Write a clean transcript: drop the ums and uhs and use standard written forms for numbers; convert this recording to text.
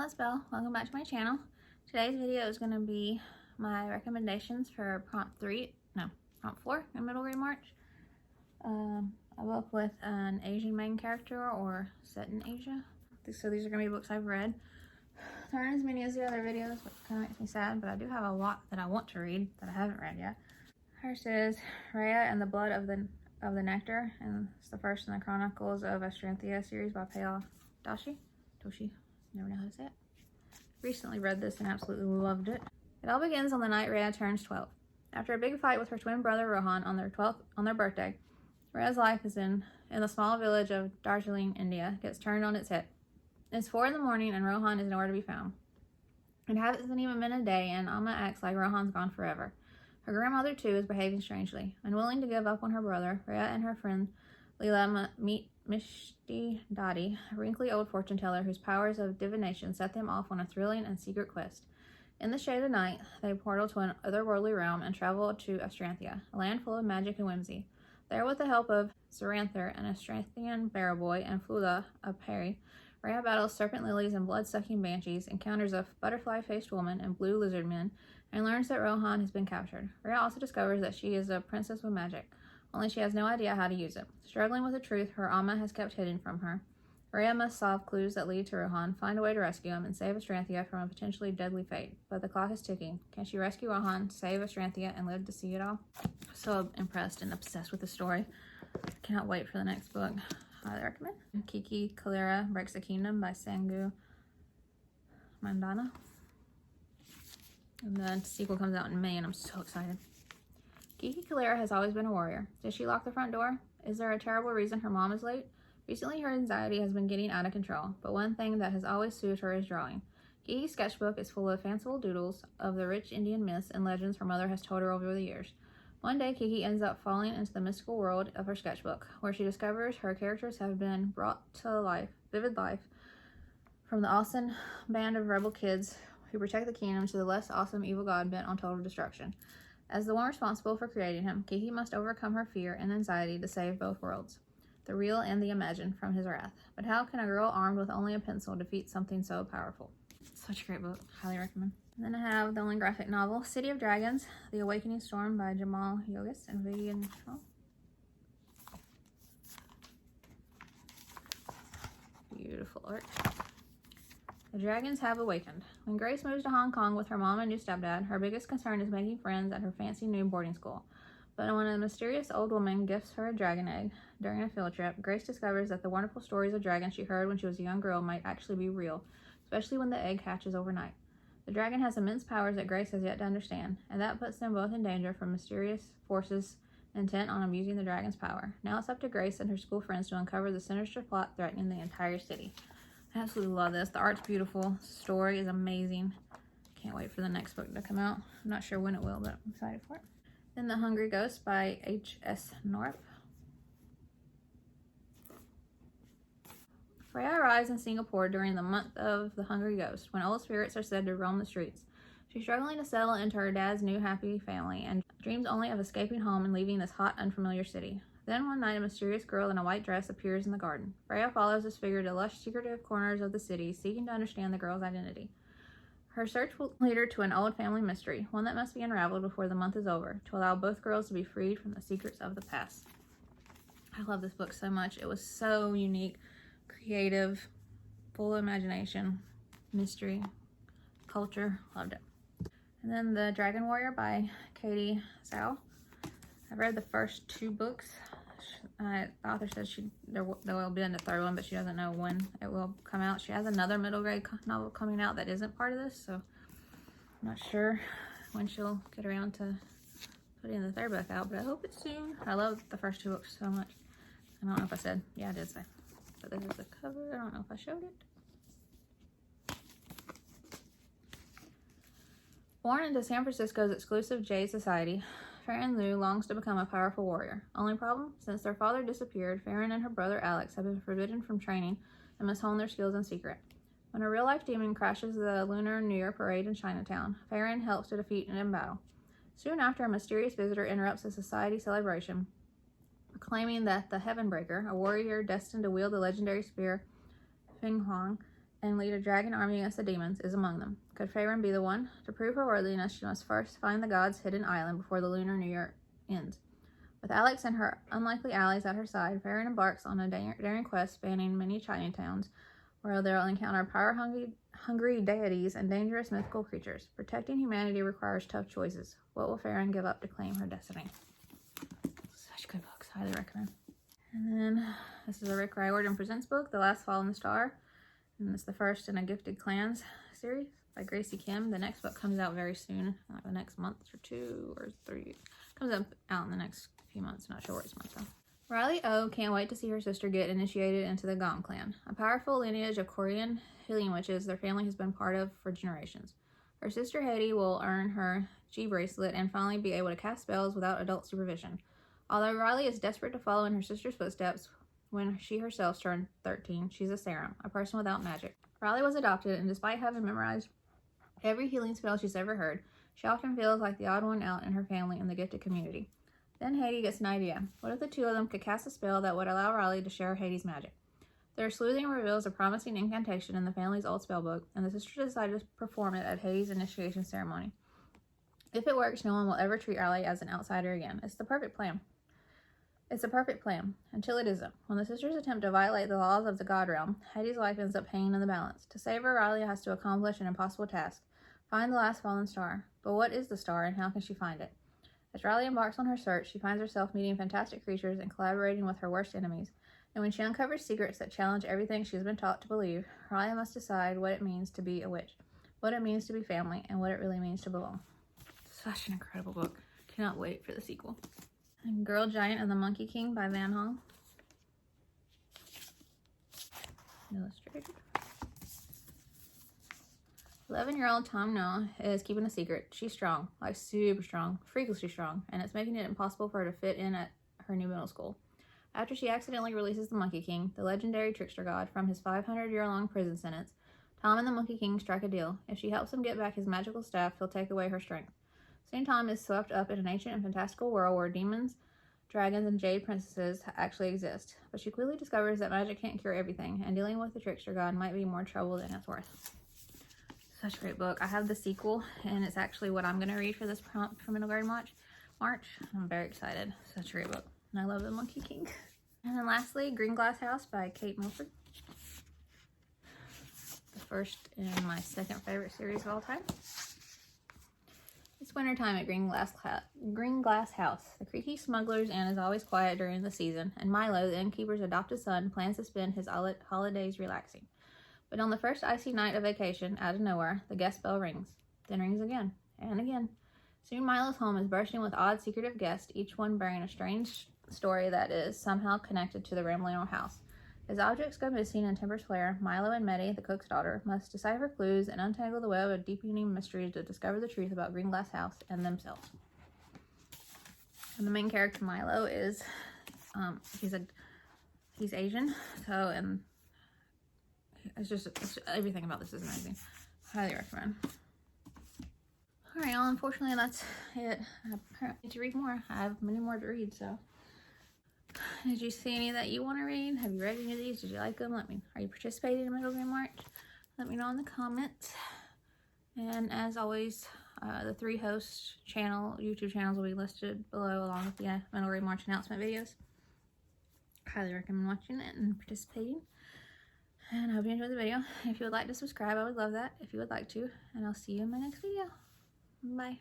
y'all, it's Belle. Welcome back to my channel. Today's video is going to be my recommendations for prompt 4 in middle grade March. A book with an Asian main character or set in Asia. So these are going to be books I've read. There aren't as many as the other videos, which kind of makes me sad, but I do have a lot that I want to read that I haven't read yet. First is Raya and the Blood of the Nectar, and it's the first in the Chronicles of Astranthia series by Payal. Doshi? Never know how to say it. Recently read this and absolutely loved it. It all begins on the night Raya turns 12. After a big fight with her twin brother Rohan on their birthday, Raya's life is in the small village of Darjeeling, India, gets turned on its head. It's 4 in the morning and Rohan is nowhere to be found. It hasn't even been a day and Amma acts like Rohan's gone forever. Her grandmother too is behaving strangely. Unwilling to give up on her brother, Raya and her friend Leela meet Mishti Dadi, a wrinkly old fortune teller whose powers of divination set them off on a thrilling and secret quest. In the shade of night, they portal to an otherworldly realm and travel to Astranthia, a land full of magic and whimsy. There, with the help of Zaranther, an Astranthian bear boy, and Flula, a Peri, Raya battles serpent lilies and blood-sucking banshees, encounters a butterfly-faced woman and blue lizard men, and learns that Rohan has been captured. Raya also discovers that she is a princess with magic, only she has no idea how to use it. Struggling with the truth her Amma has kept hidden from her, Raya must solve clues that lead to Rohan, find a way to rescue him, and save Astranthia from a potentially deadly fate. But the clock is ticking. Can she rescue Rohan, save Astranthia, and live to see it all? So impressed and obsessed with the story. Cannot wait for the next book. Highly recommend. Kiki, Kallira Breaks the Kingdom by Sangu, Mandanna. And the sequel comes out in May, and I'm so excited. Kiki Kallira has always been a warrior. Did she lock the front door? Is there a terrible reason her mom is late? Recently, her anxiety has been getting out of control, but one thing that has always soothed her is drawing. Kiki's sketchbook is full of fanciful doodles of the rich Indian myths and legends her mother has told her over the years. One day, Kiki ends up falling into the mystical world of her sketchbook, where she discovers her characters have been brought to life, vivid life, from the awesome band of rebel kids who protect the kingdom to the less awesome evil god bent on total destruction. As the one responsible for creating him, Kiki must overcome her fear and anxiety to save both worlds, the real and the imagined, from his wrath. But how can a girl armed with only a pencil defeat something so powerful? Such a great book. Highly recommend. And then I have the only graphic novel, City of Dragons, The Awakening Storm by Jaimal Yogis and Vivian Truong. Beautiful art. The dragons have awakened. When Grace moves to Hong Kong with her mom and new stepdad, her biggest concern is making friends at her fancy new boarding school. But when a mysterious old woman gifts her a dragon egg during a field trip, Grace discovers that the wonderful stories of dragons she heard when she was a young girl might actually be real, especially when the egg hatches overnight. The dragon has immense powers that Grace has yet to understand, and that puts them both in danger from mysterious forces intent on abusing the dragon's power. Now it's up to Grace and her school friends to uncover the sinister plot threatening the entire city. I absolutely love this. The art's beautiful. The story is amazing. Can't wait for the next book to come out. I'm not sure when it will, but I'm excited for it. Then The Hungry Ghost by H.S. Norup. Raya arrives in Singapore during the month of the Hungry Ghost, when old spirits are said to roam the streets. She's struggling to settle into her dad's new happy family and dreams only of escaping home and leaving this hot, unfamiliar city. Then one night, a mysterious girl in a white dress appears in the garden. Raya follows this figure to lush, secretive corners of the city, seeking to understand the girl's identity. Her search will lead her to an old family mystery, one that must be unraveled before the month is over, to allow both girls to be freed from the secrets of the past. I love this book so much. It was so unique, creative, full of imagination, mystery, culture. Loved it. And then The Dragon Warrior by Zhao. I've read the first 2 books. The author says there will be in the third one, but she doesn't know when it will come out. She has another middle grade novel coming out that isn't part of this, so I'm not sure when she'll get around to putting the third book out, but I hope it's soon. I love the first 2 books so much. I don't know if I said, yeah, I did say. But this is the cover. I don't know if I showed it. Born into San Francisco's exclusive Jade Society, Farron Liu longs to become a powerful warrior. Only problem? Since their father disappeared, Farron and her brother Alex have been forbidden from training and must hone their skills in secret. When a real-life demon crashes the Lunar New Year parade in Chinatown, Farron helps to defeat it in battle. Soon after, a mysterious visitor interrupts the society celebration, proclaiming that the Heavenbreaker, a warrior destined to wield the legendary spear Hoang, and lead a dragon army against the demons, is among them. Could Faerun be the one? To prove her worthiness, she must first find the gods' hidden island before the Lunar New Year ends. With Alex and her unlikely allies at her side, Faerun embarks on a daring quest spanning many Chinatowns, where they'll encounter power-hungry deities and dangerous mythical creatures. Protecting humanity requires tough choices. What will Faerun give up to claim her destiny? Such good books. Highly recommend. And then this is a Rick Riordan Presents book, The Last Fallen Star. And it's the first in a Gifted Clans series by Graci Kim. The next book comes out very soon, like the next month or 2 or 3. Comes out in the next few months. Not sure which month though. Riley O can't wait to see her sister get initiated into the Gong clan, a powerful lineage of Korean healing witches their family has been part of for generations. Her sister Haiti will earn her G bracelet and finally be able to cast spells without adult supervision. Although Riley is desperate to follow in her sister's footsteps, when she herself turned 13, she's a serum, a person without magic. Riley was adopted, and despite having memorized every healing spell she's ever heard, she often feels like the odd one out in her family and the gifted community. Then Haiti gets an idea. What if the two of them could cast a spell that would allow Riley to share Haiti's magic? Their sleuthing reveals a promising incantation in the family's old spellbook, and the sisters decide to perform it at Haiti's initiation ceremony. If it works, no one will ever treat Riley as an outsider again. It's the perfect plan. It's a perfect plan, until it isn't. When the sisters attempt to violate the laws of the God Realm, Heidi's life ends up hanging in the balance. To save her, Riley has to accomplish an impossible task. Find the last fallen star. But what is the star, and how can she find it? As Riley embarks on her search, she finds herself meeting fantastic creatures and collaborating with her worst enemies. And when she uncovers secrets that challenge everything she's been taught to believe, Riley must decide what it means to be a witch, what it means to be family, and what it really means to belong. Such an incredible book. Cannot wait for the sequel. And Girl Giant and the Monkey King by Van Hoang. Illustrated. 11-year-old Tom Noah is keeping a secret. She's strong, like super strong, freakishly strong, and it's making it impossible for her to fit in at her new middle school. After she accidentally releases the Monkey King, the legendary trickster god, from his 500-year-long prison sentence, Tom and the Monkey King strike a deal. If she helps him get back his magical staff, he'll take away her strength. Soon Tom is swept up in an ancient and fantastical world where demons, dragons, and jade princesses actually exist. But she quickly discovers that magic can't cure everything, and dealing with the trickster god might be more trouble than it's worth. Such a great book. I have the sequel, and it's actually what I'm going to read for this prompt for Middle Grade March. I'm very excited. Such a great book. And I love the Monkey King. And then lastly, Green Glass House by Kate Milford. The first in my second favorite series of all time. It's wintertime at Green Glass House. The creaky smuggler's inn is always quiet during the season, and Milo, the innkeeper's adopted son, plans to spend his holidays relaxing. But on the first icy night of vacation, out of nowhere, the guest bell rings. Then rings again, and again. Soon Milo's home is bursting with odd, secretive guests, each one bearing a strange story that is somehow connected to the rambling old house. As objects go missing and tempers flare, Milo and Meddy, the cook's daughter, must decipher clues and untangle the web of deepening mysteries to discover the truth about Green Glass House and themselves. And the main character, Milo, is he's Asian, so everything about this is amazing. Highly recommend. Alright, y'all, unfortunately that's it. I need to read more. I have many more to read, so. Did you see any that you want to read? Have you read any of these? Did you like them? Are you participating in Middle Grade March? Let me know in the comments. And as always, the 3 host YouTube channels will be listed below along with the Middle Grade March announcement videos. Highly recommend watching it and participating. And I hope you enjoyed the video. If you would like to subscribe, I would love that if you would like to. And I'll see you in my next video. Bye.